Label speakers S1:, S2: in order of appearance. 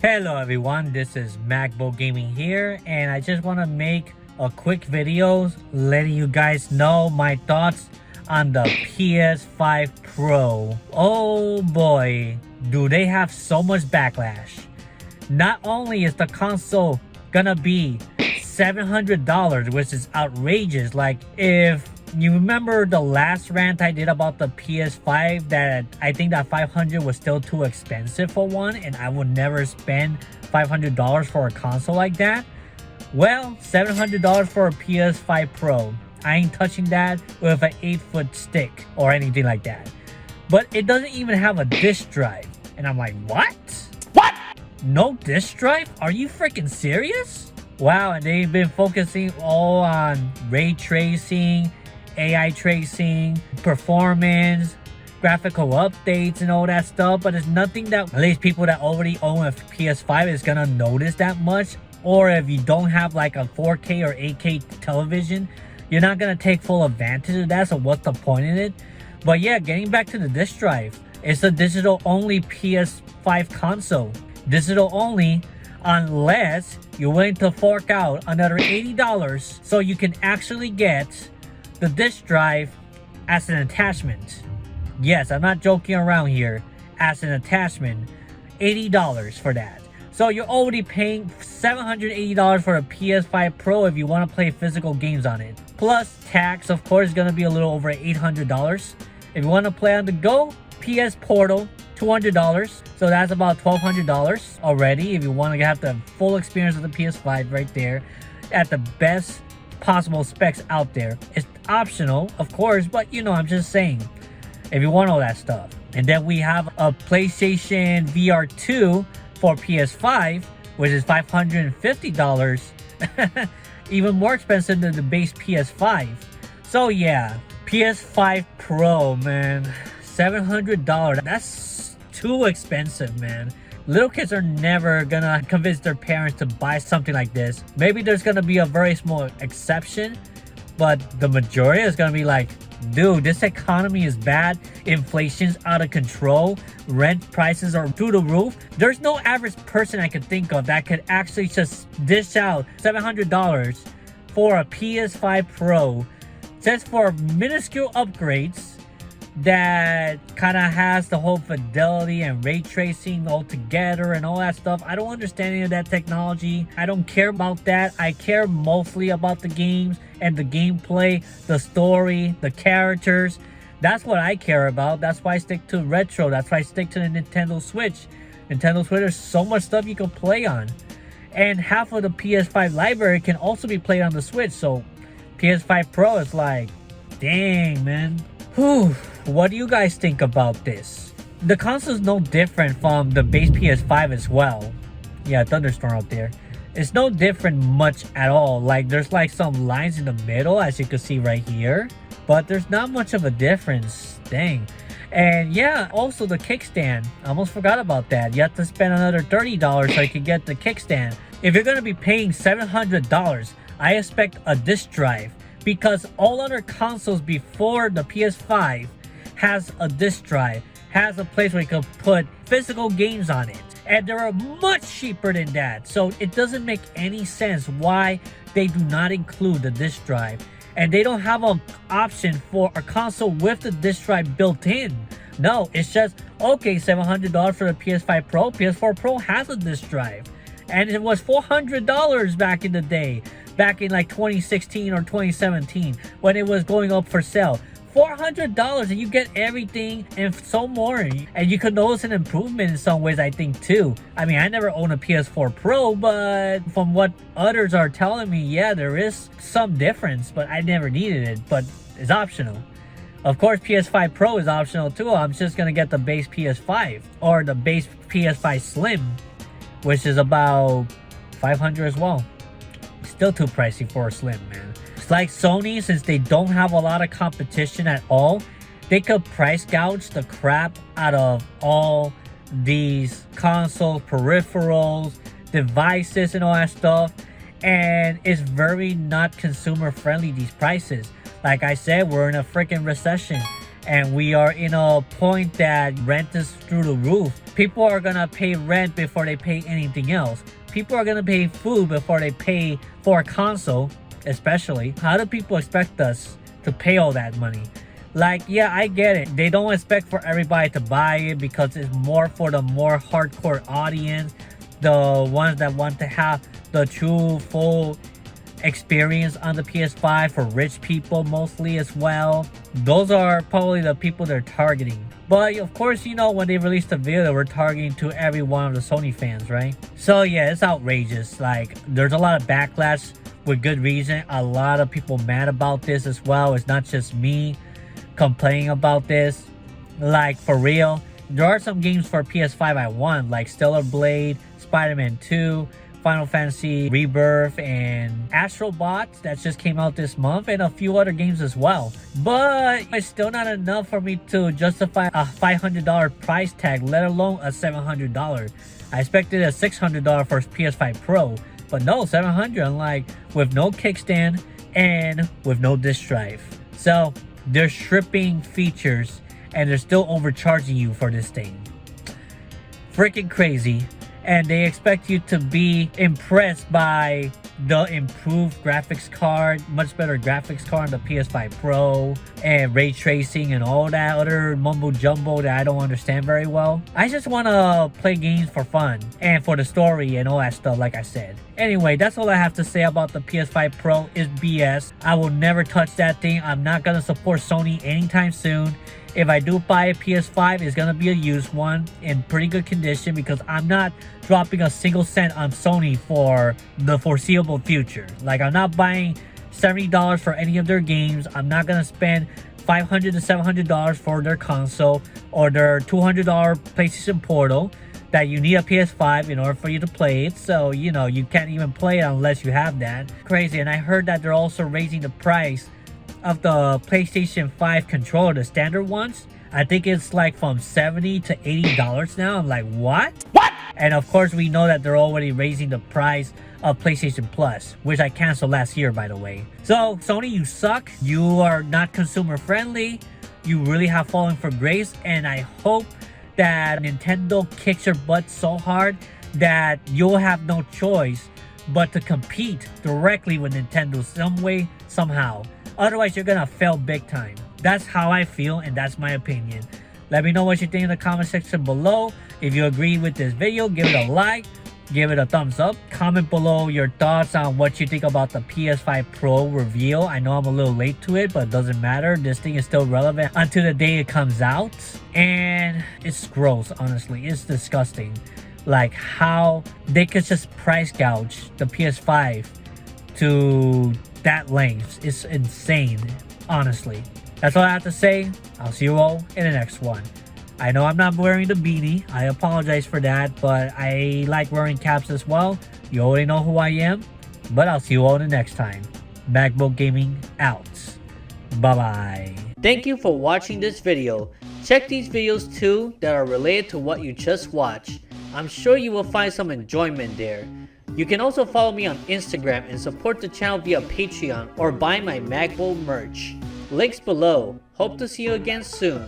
S1: Hello everyone, this is Magbo Gaming here, and I just want to make a quick video letting you guys know my thoughts on the PS5 Pro. Oh boy, do they have so much backlash. Not only is the console gonna be $700, which is outrageous. Like, if you remember the last rant I did about the PS5, that I think that $500 was still too expensive for one, and I would never spend $500 for a console like that. Well, $700 for a PS5 Pro. I ain't touching that with an 8-foot stick or anything like that. But it doesn't even have a disk drive. And I'm like, what? What? No disk drive? Are you freaking serious? Wow, and they've been focusing all on ray tracing, AI tracing, performance, graphical updates and all that stuff, but it's nothing that at least people that already own a PS5 is gonna notice that much. Or if you don't have like a 4K or 8K television, you're not gonna take full advantage of that, so what's the point in it? But yeah, getting back to the disk drive, it's a digital only PS5 console. Digital only, unless you're willing to fork out another $80 so you can actually get the disk drive as an attachment. Yes, I'm not joking around here. As an attachment, $80 for that. So you're already paying $780 for a PS5 Pro if you want to play physical games on it. Plus tax, of course, is going to be a little over $800. If you want to play on the go, PS Portal, $200. So that's about $1,200 already if you want to have the full experience of the PS5 right there at the best possible specs out there. It's optional, of course, but you know, I'm just saying, if you want all that stuff. And then we have a PlayStation VR 2 for PS5, which is $550, even more expensive than the base PS5. So yeah, PS5 Pro, man, $700. That's too expensive, man. Little kids are never gonna convince their parents to buy something like this. Maybe there's gonna be a very small exception, but the majority is gonna be like, dude, this economy is bad, inflation's out of control, rent prices are through the roof. There's no average person I could think of that could actually just dish out $700 for a PS5 Pro just for minuscule upgrades that kind of has the whole fidelity and ray tracing all together and all that stuff. I don't understand any of that technology. I don't care about that. I care mostly about the games and the gameplay, the story, the characters. That's what I care about. That's why I stick to retro. That's why I stick to the Nintendo Switch. Nintendo Switch, there's so much stuff you can play on. And half of the PS5 library can also be played on the Switch. So PS5 Pro is like, dang, man. Whew. What do you guys think about this? The console is no different from the base PS5 as well. Yeah, thunderstorm out there. It's no different much at all. Like, there's like some lines in the middle, as you can see right here, but there's not much of a difference. Dang. And yeah, also the kickstand. I almost forgot about that. You have to spend another $30 so you can get the kickstand. If you're gonna be paying $700, I expect a disk drive, because all other consoles before the PS5 has a disk drive, has a place where you can put physical games on it, and they're much cheaper than that. So it doesn't make any sense why they do not include the disk drive, and they don't have an option for a console with the disk drive built in. No, it's just, okay, $700 for the PS5 Pro. PS4 Pro has a disk drive, and it was $400 back in the day, back in like 2016 or 2017 when it was going up for sale. $400 and you get everything and so more, and you could notice an improvement in some ways, I think, too. I mean, I never owned a PS4 Pro, but from what others are telling me, yeah, there is some difference, but I never needed it, but it's optional. Of course, PS5 Pro is optional too. I'm just gonna get the base PS5 or the base PS5 Slim, which is about $500 as well. Still too pricey for a Slim, man. It's like Sony, since they don't have a lot of competition at all, they could price gouge the crap out of all these consoles, peripherals, devices, and all that stuff. And it's very not consumer friendly, these prices. Like I said, we're in a freaking recession. and we are in a point that rent is through the roof. People are gonna pay rent before they pay anything else. People are gonna pay food before they pay for a console, especially. How do people expect us to pay all that money? Like, yeah, I get it. They don't expect for everybody to buy it because it's more for the more hardcore audience, the ones that want to have the true full experience on the PS5, for rich people mostly as well. Those are probably the people they're targeting. But of course, you know, when they released the video, we're targeting to every one of the Sony fans, right? So yeah, it's outrageous. Like, there's a lot of backlash with good reason. A lot of people mad about this as well. It's not just me complaining about this. Like, for real, there are some games for PS5 I want, like Stellar Blade, Spider-Man 2, Final Fantasy Rebirth, and Astro Bot that just came out this month, and a few other games as well. But it's still not enough for me to justify a $500 price tag, let alone a $700. I expected a $600 for PS5 Pro, but no, $700, like with no kickstand and with no disk drive. So they're stripping features and they're still overcharging you for this thing. Freaking crazy. And they expect you to be impressed by the improved graphics card, much better graphics card on the PS5 Pro, and ray tracing and all that other mumbo jumbo that I don't understand very well. I just want to play games for fun and for the story and all that stuff, like I said. Anyway, that's all I have to say about the PS5 Pro. Is BS. I will never touch that thing. I'm not going to support Sony anytime soon. If I do buy a PS5, it's going to be a used one in pretty good condition, because I'm not dropping a single cent on Sony for the foreseeable future. Like, I'm not buying $70 for any of their games. I'm not going to spend $500 to $700 for their console or their $200 PlayStation Portal that you need a PS5 in order for you to play it. So, you know, you can't even play it unless you have that. Crazy. And I heard that they're also raising the price of the PlayStation 5 controller, the standard ones. I think it's like from $70 to $80 now. I'm like, what? And of course, we know that they're already raising the price of PlayStation Plus, which I canceled last year, by the way. So, Sony, you suck. You are not consumer friendly. You really have fallen from grace. And I hope that Nintendo kicks your butt so hard that you'll have no choice but to compete directly with Nintendo some way, somehow. Otherwise, you're gonna fail big time. That's how I feel, and that's my opinion. Let me know what you think in the comment section below. If you agree with this video, give it a like, give it a thumbs up. Comment below your thoughts on what you think about the PS5 Pro reveal. I know I'm a little late to it, but it doesn't matter. This thing is still relevant until the day it comes out. And it's gross, honestly. It's disgusting. Like, how they could just price gouge the PS5 to that length. It's insane, honestly. That's all I have to say. I'll see you all in the next one. I know I'm not wearing the beanie. I apologize for that, but I like wearing caps as well. You already know who I am. But I'll see you all the next time. Magbo Gaming out. Bye-bye. Thank you for watching this video. Check these videos too that are related to what you just watched. I'm sure you will find some enjoyment there. You can also follow me on Instagram and support the channel via Patreon or buy my Magbo merch. Links below. Hope to see you again soon.